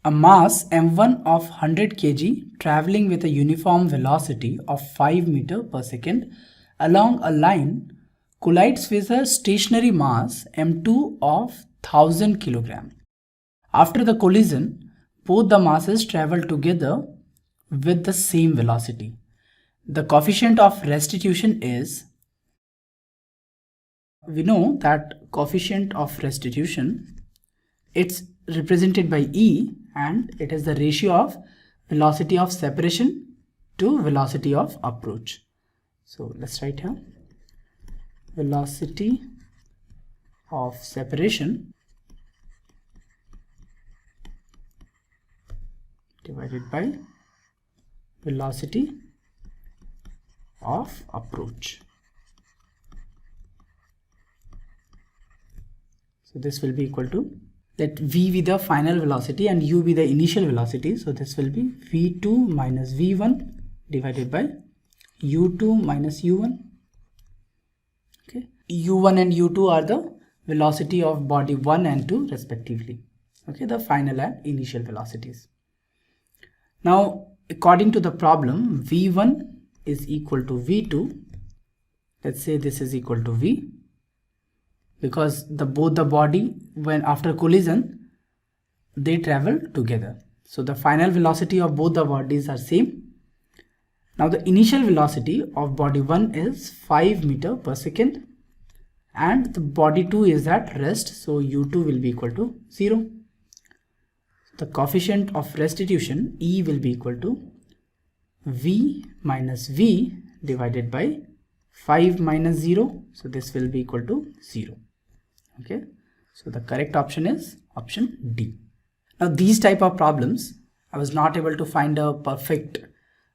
A mass m1 of 100 kg traveling with a uniform velocity of 5 meter per second along a line collides with a stationary mass m2 of 1000 kg. After the collision, both the masses travel together with the same velocity. The coefficient of restitution is, we know that coefficient of restitution, it's represented by E, and it is the ratio of velocity of separation to velocity of approach. So let's write here velocity of separation divided by velocity of approach. So this will be equal to, let v be the final velocity and u be the initial velocity. So this will be v2 minus v1 divided by u2 minus u1. Okay, u1 and u2 are the velocity of body 1 and 2 respectively. Okay, the final and initial velocities. Now, according to the problem, v1 is equal to v2. Let's say this is equal to v, because both the body, when after collision, they travel together. So the final velocity of both the bodies are same. Now the initial velocity of body 1 is 5 meter per second and the body 2 is at rest, so u2 will be equal to 0. The coefficient of restitution E will be equal to v minus v divided by 5 minus 0, so this will be equal to 0. Okay, so the correct option is option D. Now these type of problems, I was not able to find a perfect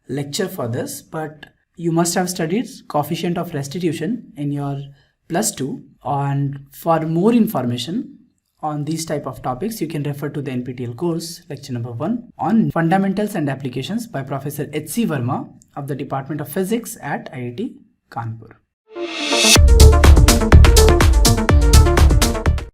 lecture for this, but you must have studied coefficient of restitution in your +2, and for more information on these type of topics, you can refer to the NPTEL course lecture number 1 on Fundamentals and Applications by Professor H.C. Verma of the Department of Physics at IIT Kanpur.